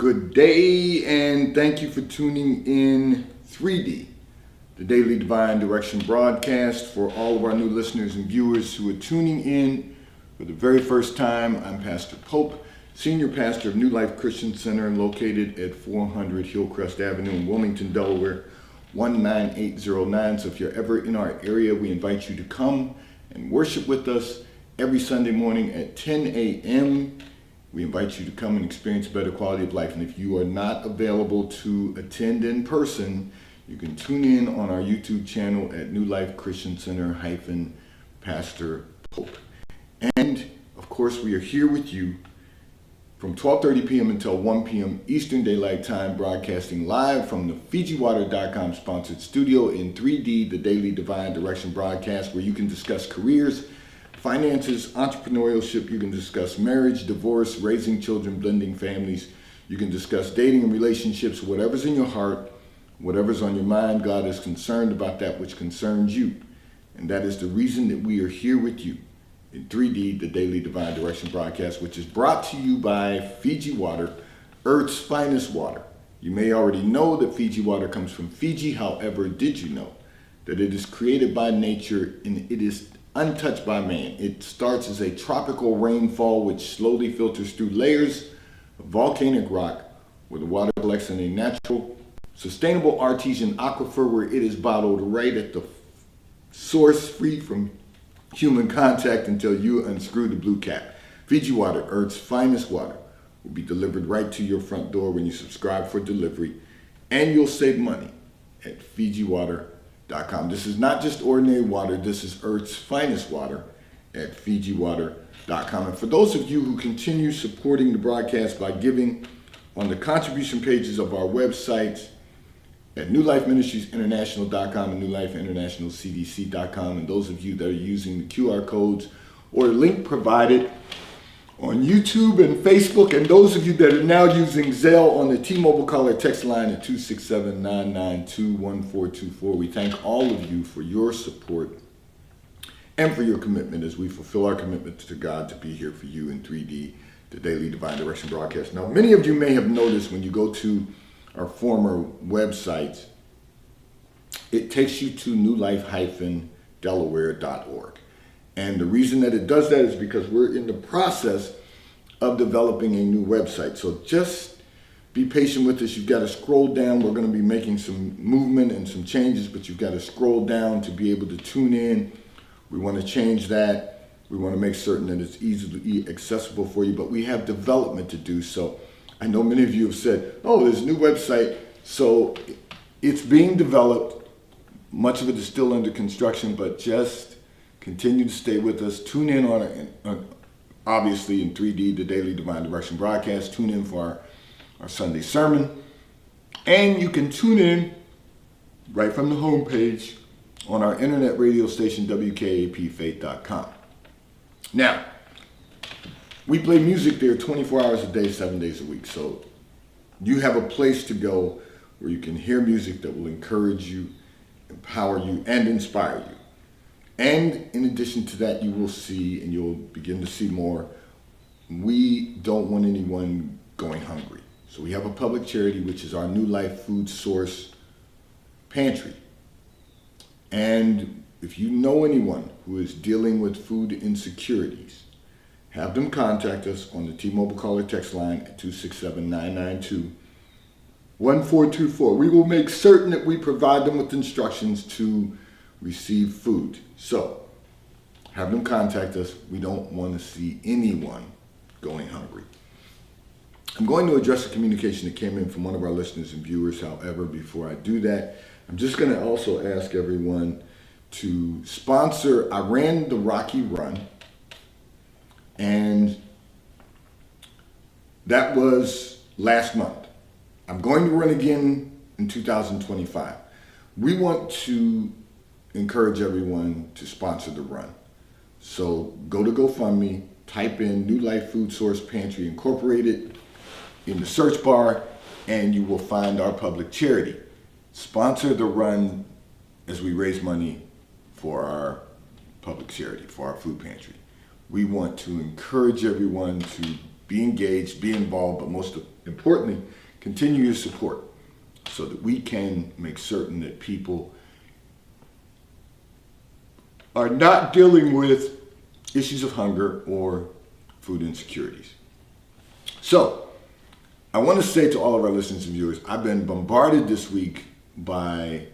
Good day, and thank you for tuning in 3D, the Daily Divine Direction broadcast. For all of our new listeners and viewers who are tuning in for the very first time, I'm Pastor Pope, Senior Pastor of New Life Christian Center, located at 400 Hillcrest Avenue in Wilmington, Delaware, 19809. So if you're ever in our area, we invite you to come and worship with us every Sunday morning at 10 a.m. We invite you to come and experience a better quality of life. And if you are not available to attend in person, you can tune in on our YouTube channel at New Life Christian Center Pastor Pope. And of course, we are here with you from 12:30 p.m. until 1 p.m. Eastern Daylight Time, broadcasting live from the FijiWater.com sponsored studio in 3D, the Daily Divine Direction broadcast, where you can discuss careers, finances, entrepreneurship. You can discuss marriage, divorce, raising children, blending families. You can discuss dating and relationships. Whatever's in your heart, whatever's on your mind, God is concerned about that which concerns you. And that is the reason that we are here with you in 3D, the Daily Divine Direction broadcast, which is brought to you by Fiji Water, Earth's finest water. You may already know that Fiji water comes from Fiji. However, did you know that it is created by nature and it is untouched by man? It starts as a tropical rainfall which slowly filters through layers of volcanic rock, where the water collects in a natural, sustainable artesian aquifer, where it is bottled right at the source, free from human contact, until you unscrew the blue cap. Fiji Water, Earth's finest water, will be delivered right to your front door when you subscribe for delivery, and you'll save money at FijiWater.com. This is not just ordinary water. This is Earth's finest water at FijiWater.com. And for those of you who continue supporting the broadcast by giving on the contribution pages of our websites at NewLifeMinistriesInternational.com and NewLifeInternationalCDC.com, and those of you that are using the QR codes or link provided on YouTube and Facebook, and those of you that are now using Zelle on the T-Mobile caller text line at 267-992-1424, we thank all of you for your support and for your commitment as we fulfill our commitment to God to be here for you in 3D, the Daily Divine Direction broadcast. Now, many of you may have noticed when you go to our former websites, it takes you to newlife-delaware.org. And the reason that it does that is because we're in the process of developing a new website. So just be patient with us. You've got to scroll down. We're going to be making some movement and some changes, but you've got to scroll down to be able to tune in. We want to change that. We want to make certain that it's easily accessible for you, but we have development to do. So I know many of you have said, oh, there's a new website. So it's being developed. Much of it is still under construction, but just continue to stay with us. Tune in on obviously in 3D, the Daily Divine Direction broadcast. Tune in for our Sunday sermon. And you can tune in right from the homepage on our internet radio station, WKAPfaith.com. Now, we play music there 24 hours a day, 7 days a week. So you have a place to go where you can hear music that will encourage you, empower you, and inspire you. And in addition to that, you will see, and you'll begin to see more, we don't want anyone going hungry. So we have a public charity, which is our New Life Food Source Pantry. And if you know anyone who is dealing with food insecurities, have them contact us on the T-Mobile caller text line at 267-992-1424. We will make certain that we provide them with instructions to receive food. So have them contact us. We don't want to see anyone going hungry. I'm going to address a communication that came in from one of our listeners and viewers. However, before I do that, I'm just going to also ask everyone to sponsor. I ran the Rocky Run, and that was last month. I'm going to run again in 2025. We want to encourage everyone to sponsor the run. So go to GoFundMe, type in New Life Food Source Pantry Incorporated in the search bar, and you will find our public charity. Sponsor the run as we raise money for our public charity, for our food pantry. We want to encourage everyone to be engaged, be involved, but most importantly, continue your support so that we can make certain that people are not dealing with issues of hunger or food insecurities. So, I want to say to all of our listeners and viewers, I've been bombarded this week by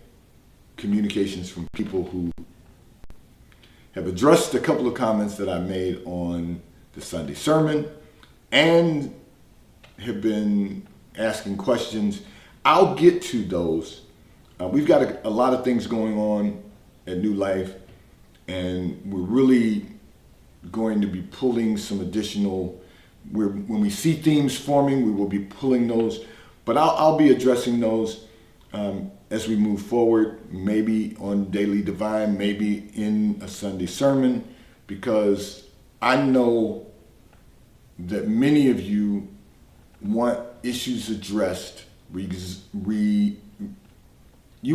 communications from people who have addressed a couple of comments that I made on the Sunday sermon and have been asking questions. I'll get to those. We've got a lot of things going on at New Life, and we're really going to be pulling some additional, when we see themes forming, we will be pulling those, but I'll be addressing those as we move forward, maybe on Daily Divine, maybe in a Sunday sermon, because I know that many of you want issues addressed. You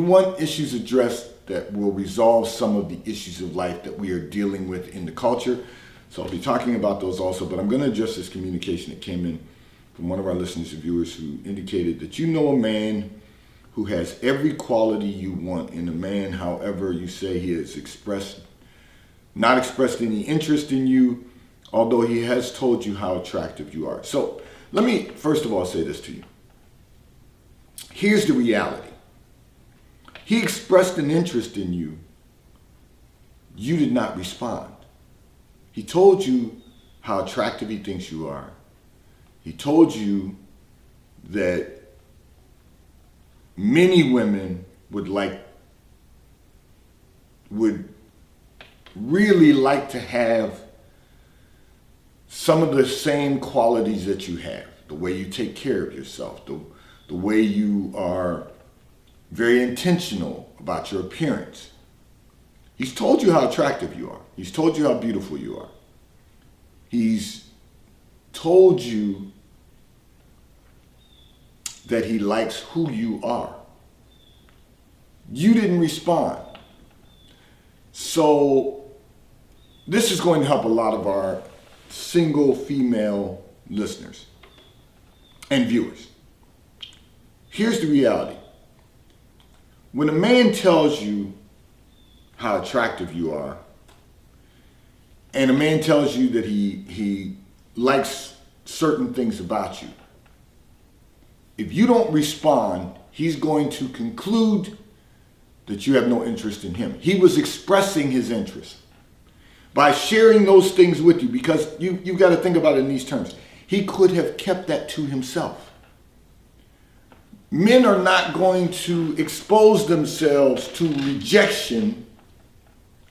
want issues addressed that will resolve some of the issues of life that we are dealing with in the culture. So I'll be talking about those also, but I'm going to address this communication that came in from one of our listeners and viewers who indicated that you know a man who has every quality you want in a man. However, you say he has not expressed any interest in you, although he has told you how attractive you are. So let me first of all say this to you. Here's the reality. He expressed an interest in you. You did not respond. He told you how attractive he thinks you are. He told you that many women would really like to have some of the same qualities that you have. The way you take care of yourself, the way you are very intentional about your appearance. He's told you how attractive you are. He's told you how beautiful you are. He's told you that he likes who you are. You didn't respond. So this is going to help a lot of our single female listeners and viewers. Here's the reality. When a man tells you how attractive you are, and a man tells you that he likes certain things about you, if you don't respond, he's going to conclude that you have no interest in him. He was expressing his interest by sharing those things with you, because you've got to think about it in these terms. He could have kept that to himself. Men are not going to expose themselves to rejection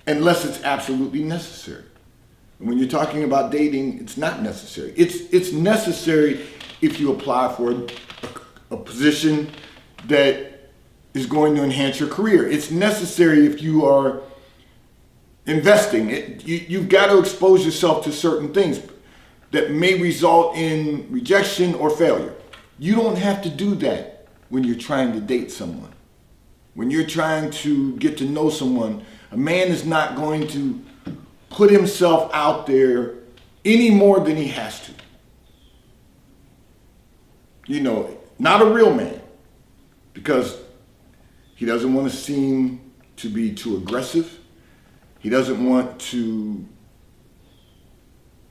unless it's absolutely necessary. And when you're talking about dating, it's not necessary. It's necessary if you apply for a position that is going to enhance your career. It's necessary if you are investing. You've got to expose yourself to certain things that may result in rejection or failure. You don't have to do that when you're trying to date someone. When you're trying to get to know someone, a man is not going to put himself out there any more than he has to. You know, not a real man, because he doesn't want to seem to be too aggressive. He doesn't want to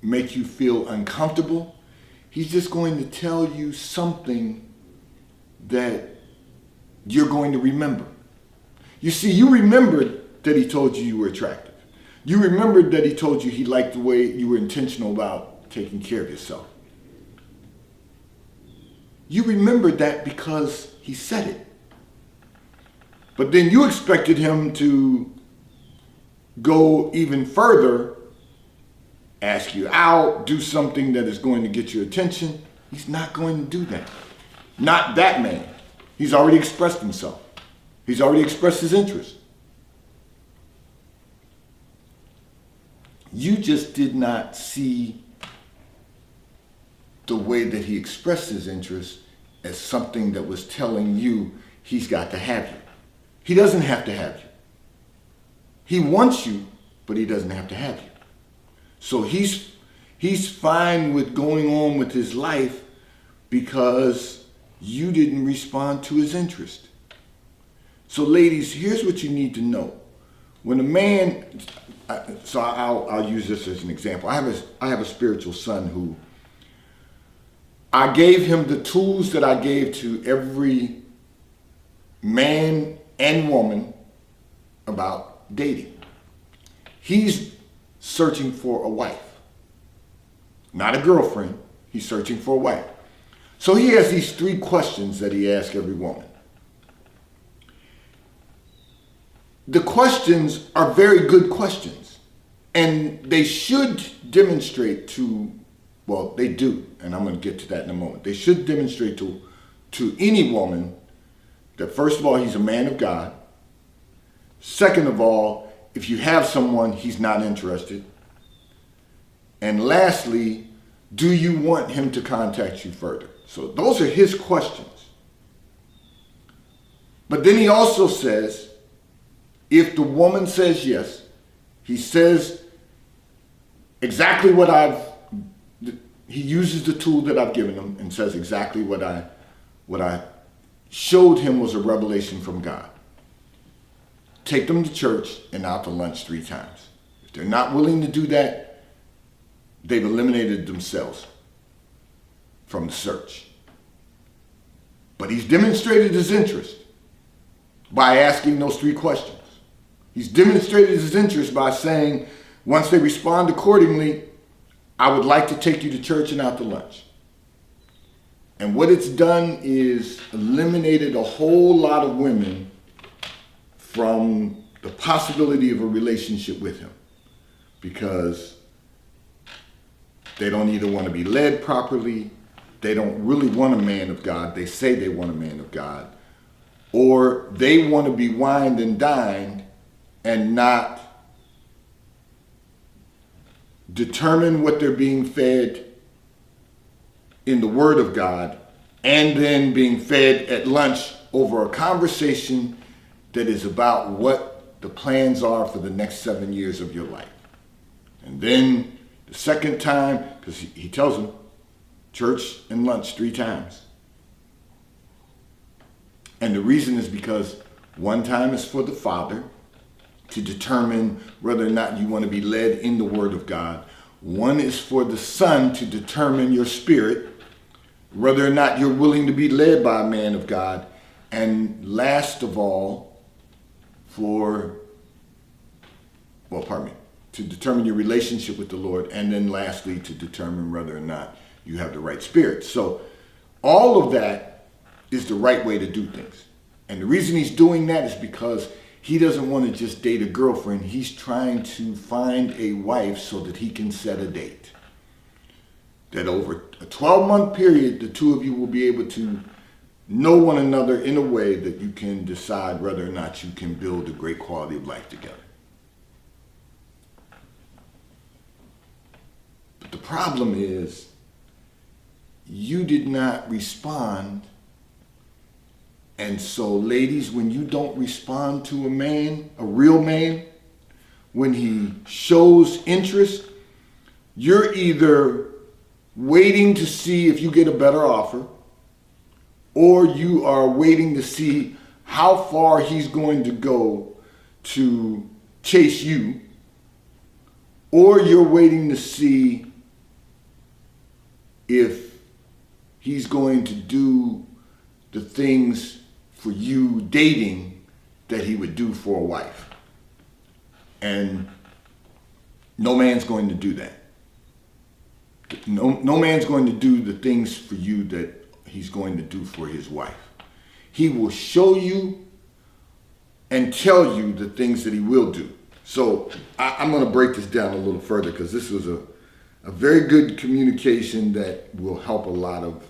make you feel uncomfortable. He's just going to tell you something that you're going to remember. You see, you remembered that he told you you were attractive. You remembered that he told you he liked the way you were intentional about taking care of yourself. You remembered that because he said it. But then you expected him to go even further, ask you out, do something that is going to get your attention. He's not going to do that. Not that man. He's already expressed himself. He's already expressed his interest. You just did not see the way that he expressed his interest as something that was telling you he's got to have you. He doesn't have to have you. He wants you, but he doesn't have to have you. So he's He's fine with going on with his life because you didn't respond to his interest. So ladies, here's what you need to know. When a man, so I'll use this as an example. I have a spiritual son who I gave him the tools that I gave to every man and woman about dating. He's searching for a wife, not a girlfriend. He's searching for a wife. So he has these 3 questions that he asks every woman. The questions are very good questions, and they should demonstrate to, well, they do, and I'm going to get to that in a moment. They should demonstrate to any woman that, first of all, he's a man of God. Second of all, if you have someone, he's not interested. And lastly, do you want him to contact you further? So those are his questions. But then he also says, if the woman says yes, he says exactly he uses the tool that I've given him and says exactly what I showed him was a revelation from God. Take them to church and out to lunch 3 times. If they're not willing to do that, they've eliminated themselves from the search. But he's demonstrated his interest by asking those 3 questions. He's demonstrated his interest by saying, once they respond accordingly, I would like to take you to church and out to lunch. And what it's done is eliminated a whole lot of women from the possibility of a relationship with him, because they don't either want to be led properly, they don't really want a man of God, they say they want a man of God, or they want to be wined and dined and not determine what they're being fed in the Word of God, and then being fed at lunch over a conversation that is about what the plans are for the next 7 years of your life. And then the second time, because he tells them, church and lunch 3 times. And the reason is because one time is for the father to determine whether or not you want to be led in the Word of God. One is for the son to determine your spirit, whether or not you're willing to be led by a man of God. And last of all, to determine your relationship with the Lord. And then lastly, to determine whether or not you have the right spirit. So all of that is the right way to do things. And the reason he's doing that is because he doesn't want to just date a girlfriend. He's trying to find a wife so that he can set a date. That over a 12-month period, the 2 of you will be able to know one another in a way that you can decide whether or not you can build a great quality of life together. But the problem is, you did not respond. And so, ladies, when you don't respond to a man, a real man, when he shows interest, you're either waiting to see if you get a better offer, or you are waiting to see how far he's going to go to chase you, or you're waiting to see if he's going to do the things for you dating that he would do for a wife. And no man's going to do that. No man's going to do the things for you that he's going to do for his wife. He will show you and tell you the things that he will do. So I'm going to break this down a little further, because this was a very good communication that will help a lot of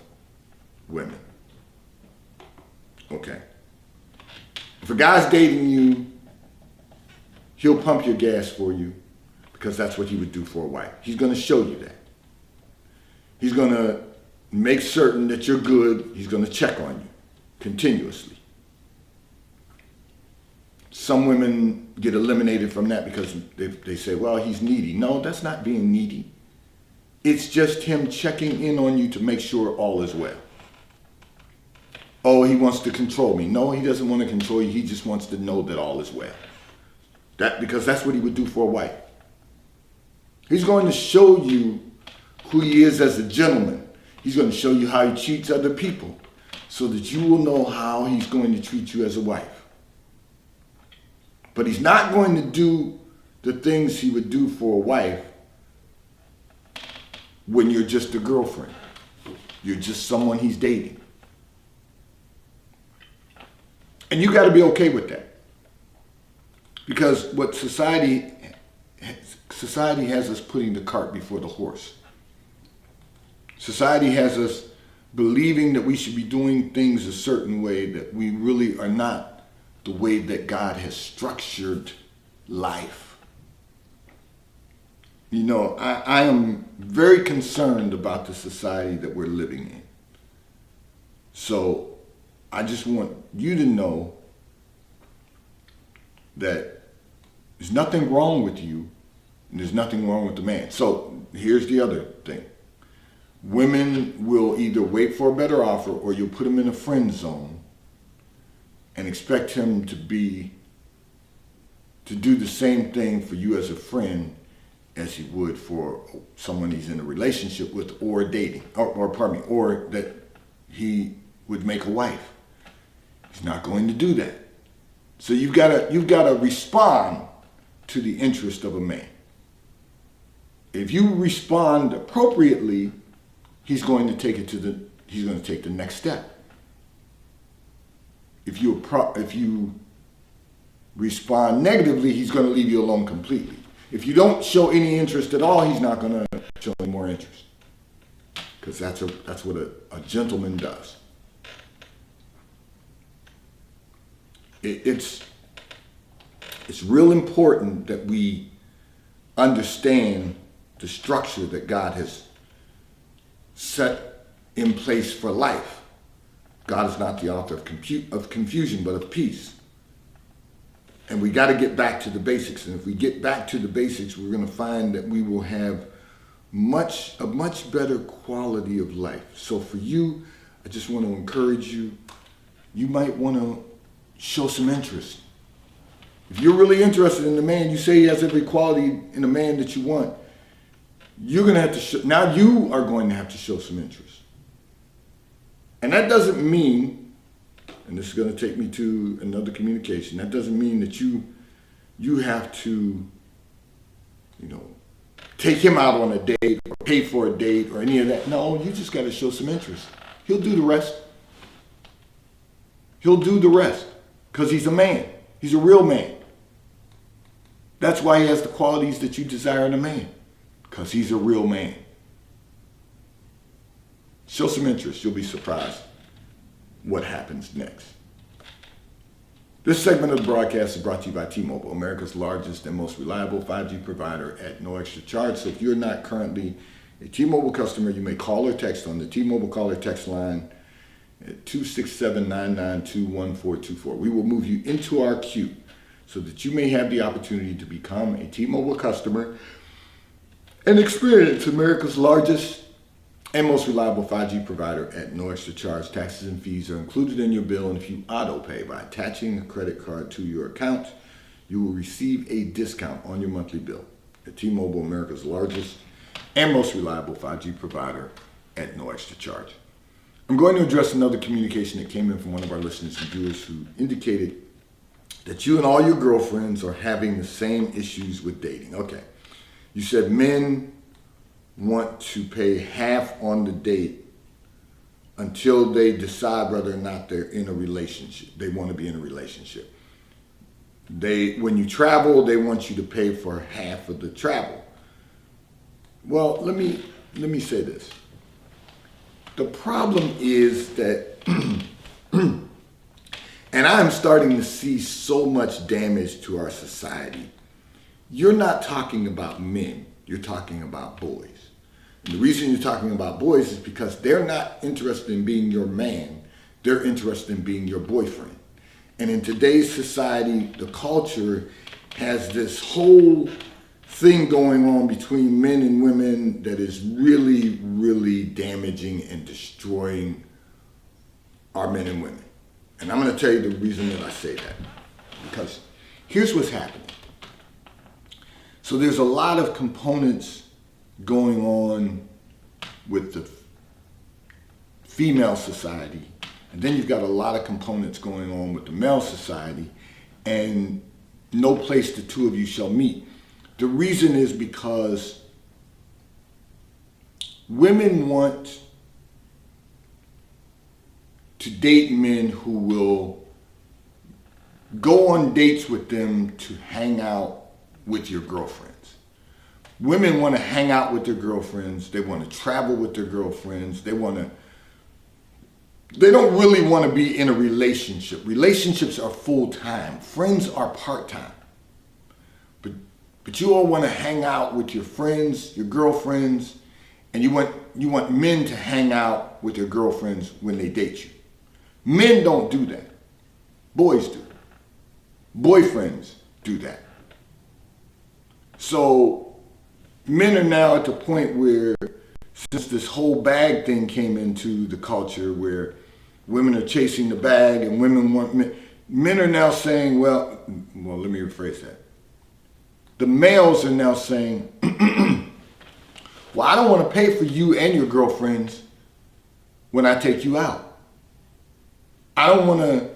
women. Okay. If a guy's dating you, he'll pump your gas for you, because that's what he would do for a wife. He's going to show you that. He's going to make certain that you're good. He's going to check on you continuously. Some women get eliminated from that because they say, well, he's needy. No, that's not being needy. It's just him checking in on you to make sure all is well. Oh, he wants to control me. No, he doesn't want to control you. He just wants to know that all is well. Because that's what he would do for a wife. He's going to show you who he is as a gentleman. He's going to show you how he treats other people so that you will know how he's going to treat you as a wife. But he's not going to do the things he would do for a wife when you're just a girlfriend. You're just someone he's dating. And you got to be okay with that. Because what society has us putting the cart before the horse. Society has us believing that we should be doing things a certain way that we really are not the way that God has structured life. You know, I am very concerned about the society that we're living in. So I just want you to know that there's nothing wrong with you and there's nothing wrong with the man. So here's the other thing. Women will either wait for a better offer or you'll put him in a friend zone and expect him to do the same thing for you as a friend as he would for someone he's in a relationship with or dating, or that he would make a wife. He's not going to do that. So you've got to respond to the interest of a man. If you respond appropriately, he's going to take the next step. If you respond negatively, he's going to leave you alone completely. If you don't show any interest at all, he's not going to show any more interest. Because that's what a gentleman does. It's real important that we understand the structure that God has set in place for life. God is not the author of confusion, but of peace. And we got to get back to the basics. And if we get back to the basics, we're going to find that we will have a much better quality of life. So for you, I just want to encourage you. You might want to show some interest. If you're really interested in the man, you say he has every quality in a man that you want, you're going to have to now you are going to have to show some interest. And that doesn't mean, and this is going to take me to another communication, that doesn't mean that you have to, take him out on a date or pay for a date or any of that. No, you just got to show some interest. He'll do the rest. He'll do the rest because he's a man. He's a real man. That's why he has the qualities that you desire in a man, because he's a real man. Show some interest. You'll be surprised what happens next. This segment of the broadcast is brought to you by T-Mobile, America's largest and most reliable 5G provider at no extra charge. So if you're not currently a T-Mobile customer, you may call or text on the T-Mobile call or text line at 267-992-1424. We will move you into our queue so that you may have the opportunity to become a T-Mobile customer and experience America's largest and most reliable 5G provider at no extra charge. Taxes and fees are included in your bill, and if you auto pay by attaching a credit card to your account, you will receive a discount on your monthly bill. At T-Mobile, America's largest and most reliable 5G provider at no extra charge. I'm going to address another communication that came in from one of our listeners and viewers who indicated that you and all your girlfriends are having the same issues with dating. Okay. You said men want to pay half on the date until they decide whether or not they're in a relationship. They want to be in a relationship. When you travel, they want you to pay for half of the travel. Well, let me say this. The problem is that, and I'm starting to see so much damage to our society. You're not talking about men, you're talking about boys. And the reason you're talking about boys is because they're not interested in being your man, they're interested in being your boyfriend. And in today's society, the culture has this whole thing going on between men and women that is really, really damaging and destroying our men and women. And I'm going to tell you the reason that I say that. Because here's what's happening. So there's a lot of components going on with the female society, and then you've got a lot of components going on with the male society, and no place the two of you shall meet. The reason is because women want to date men who will go on dates with them to hang out with your girlfriends. Women want to hang out with their girlfriends. They want to travel with their girlfriends. They don't really want to be in a relationship. Relationships are full-time. Friends are part-time. But you all want to hang out with your friends, your girlfriends, and you want men to hang out with their girlfriends when they date you. Men don't do that. Boys do. Boyfriends do that. So men are now at the point where, since this whole bag thing came into the culture where women are chasing the bag and women want men are now saying, well, let me rephrase that. The males are now saying, well, I don't want to pay for you and your girlfriends when I take you out. I don't want to,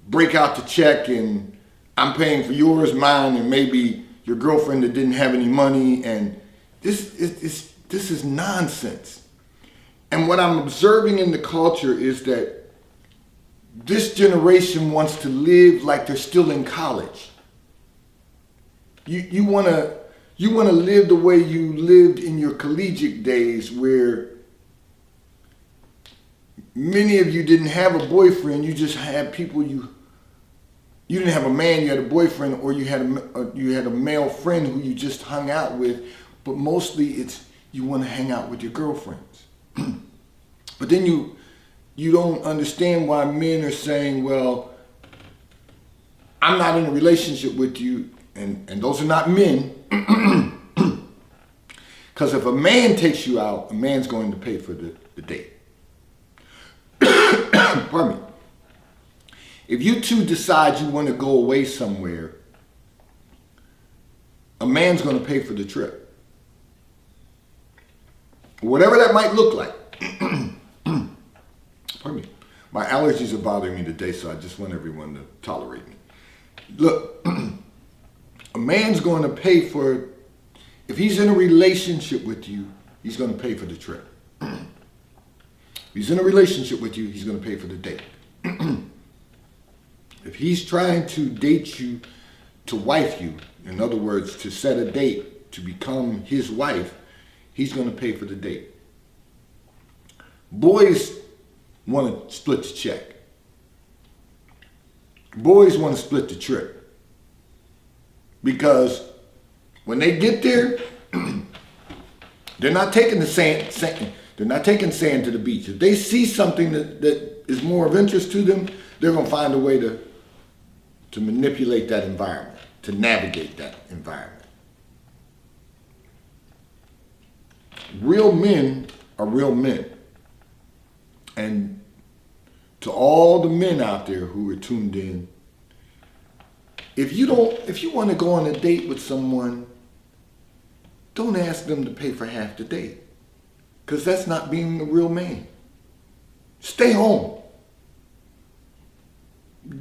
break out the check and I'm paying for yours, mine, and maybe your girlfriend that didn't have any money. And this is nonsense. And what I'm observing in the culture is that this generation wants to live like they're still in college. You want to live the way you lived in your collegiate days, where many of you didn't have a boyfriend. You just had people you didn't have a man. You had a boyfriend, or you had a male friend who you just hung out with. But mostly, it's you want to hang out with your girlfriends. But then you don't understand why men are saying, well, I'm not in a relationship with you. And those are not men. Because if a man takes you out, a man's going to pay for the date. Pardon me. If you two decide you want to go away somewhere, a man's going to pay for the trip. Whatever that might look like. Pardon me. My allergies are bothering me today, so I just want everyone to tolerate me. Look, a man's going to pay for, if he's in a relationship with you, he's going to pay for the trip. If he's in a relationship with you, he's going to pay for the date. If he's trying to date you, to wife you, in other words, to set a date to become his wife, he's going to pay for the date. Boys want to split the check. Boys want to split the trip. Because when they get there, they're not taking the sand. They're not taking sand to the beach. If they see something that is more of interest to them, they're going to find a way to manipulate that environment, to navigate that environment. Real men are real men. And to all the men out there who are tuned in, if you want to go on a date with someone, don't ask them to pay for half the date. Because that's not being a real man. Stay home.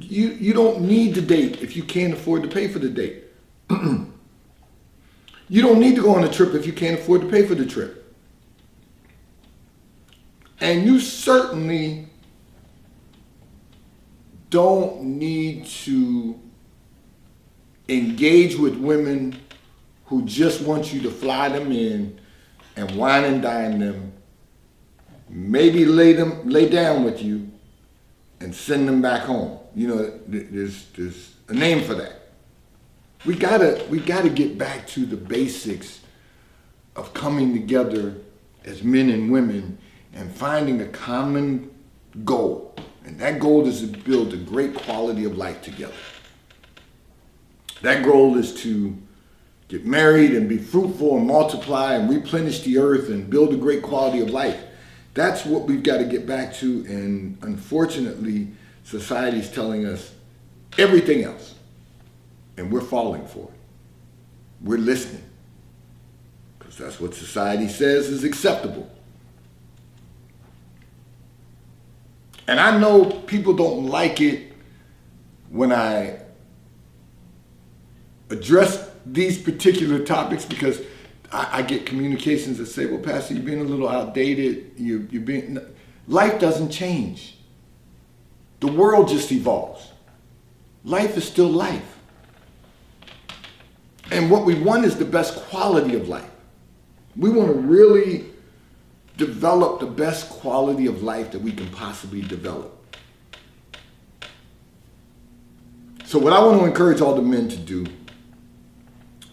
You don't need the date if you can't afford to pay for the date. You don't need to go on a trip if you can't afford to pay for the trip. And you certainly don't need to engage with women who just want you to fly them in and wine and dine them, maybe lay down with you and send them back home. There's a name for that. We gotta get back to the basics of coming together as men and women and finding a common goal. And that goal is to build a great quality of life together. That goal is to get married and be fruitful and multiply and replenish the earth and build a great quality of life. That's what we've got to get back to. And unfortunately, society is telling us everything else. And we're falling for it. We're listening. Because that's what society says is acceptable. And I know people don't like it when I address these particular topics, because I get communications that say, well, Pastor, you're being a little outdated. Life doesn't change. The world just evolves. Life is still life. And what we want is the best quality of life. We want to really develop the best quality of life that we can possibly develop. So what I want to encourage all the men to do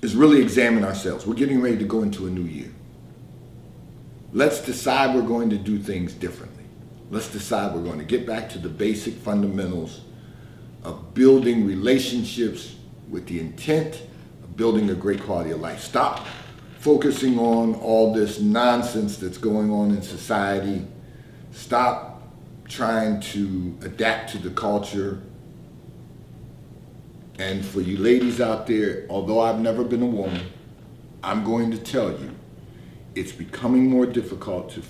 is really examine ourselves. We're getting ready to go into a new year. Let's decide we're going to do things differently. Let's decide we're going to get back to the basic fundamentals of building relationships with the intent of building a great quality of life. Stop focusing on all this nonsense that's going on in society. Stop trying to adapt to the culture. And for you ladies out there, although I've never been a woman, I'm going to tell you, it's becoming more difficult to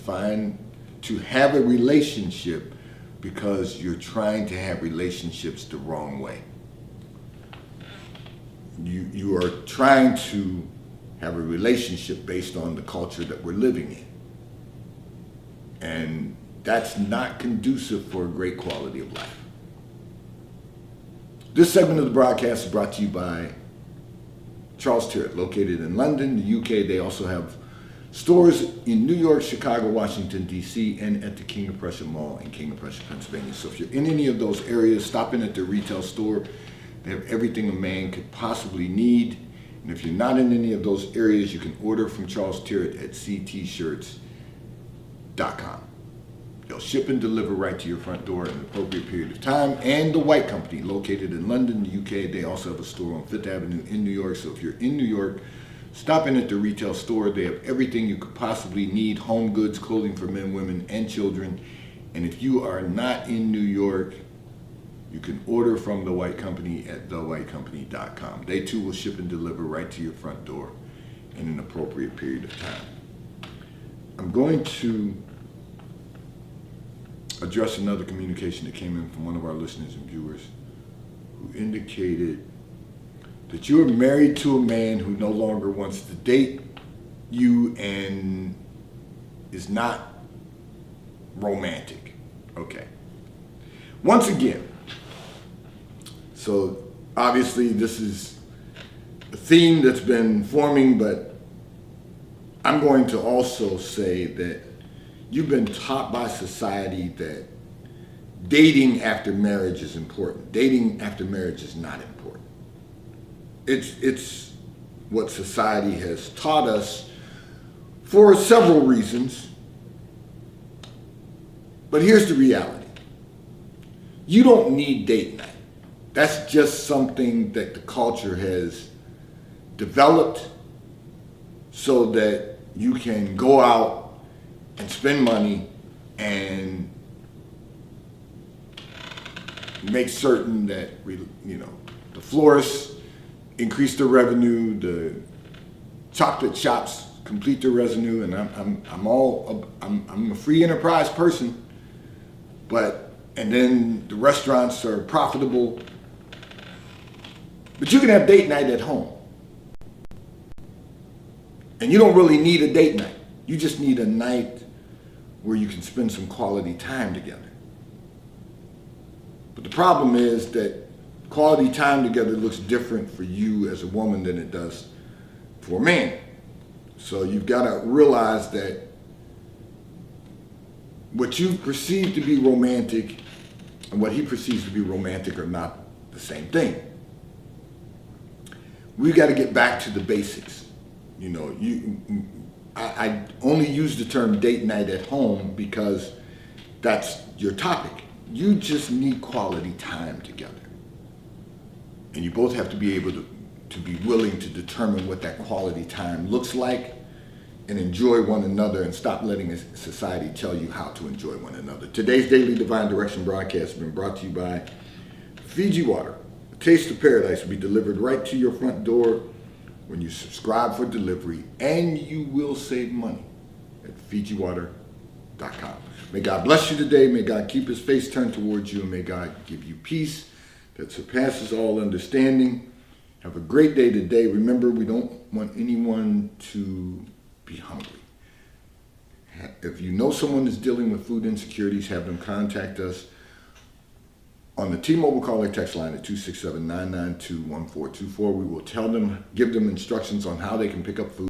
have a relationship because you're trying to have relationships the wrong way. You are trying to have a relationship based on the culture that we're living in. And that's not conducive for a great quality of life. This segment of the broadcast is brought to you by Charles Tyrwhitt, located in London, the UK. They also have stores in New York, Chicago, Washington, D.C., and at the King of Prussia Mall in King of Prussia, Pennsylvania. So if you're in any of those areas, stop in at their retail store. They have everything a man could possibly need. And if you're not in any of those areas, you can order from Charles Tyrwhitt at ctshirts.com. They'll ship and deliver right to your front door in an appropriate period of time. And The White Company, located in London, the UK, they also have a store on Fifth Avenue in New York. So if you're in New York, stop in at the retail store. They have everything you could possibly need: home goods, clothing for men, women, and children. And if you are not in New York, you can order from The White Company at thewhitecompany.com. They too will ship and deliver right to your front door in an appropriate period of time. I'm going to address another communication that came in from one of our listeners and viewers who indicated that you are married to a man who no longer wants to date you and is not romantic. Okay. Once again, so obviously this is a theme that's been forming, but I'm going to also say that you've been taught by society that dating after marriage is important. Dating after marriage is not important. It's what society has taught us for several reasons. But here's the reality. You don't need date night. That's just something that the culture has developed so that you can go out and spend money and make certain that the florists increase their revenue, the chocolate shops complete their revenue, and I'm a free enterprise person, and then the restaurants are profitable. But you can have date night at home. And you don't really need a date night. You just need a night where you can spend some quality time together. But the problem is that quality time together looks different for you as a woman than it does for a man. So you've got to realize that what you perceive to be romantic and what he perceives to be romantic are not the same thing. We've got to get back to the basics. I only use the term date night at home because that's your topic. You just need quality time together. And you both have to be able to to be willing to determine what that quality time looks like and enjoy one another, and stop letting society tell you how to enjoy one another. Today's Daily Divine Direction broadcast has been brought to you by Fiji Water. A taste of paradise will be delivered right to your front door when you subscribe for delivery, and you will save money at FijiWater.com. May God bless you today. May God keep his face turned towards you, and may God give you peace that surpasses all understanding. Have a great day today. Remember, we don't want anyone to be hungry. If you know someone that's dealing with food insecurities, have them contact us on the T-Mobile call or text line at 267-992-1424. We will give them instructions on how they can pick up food.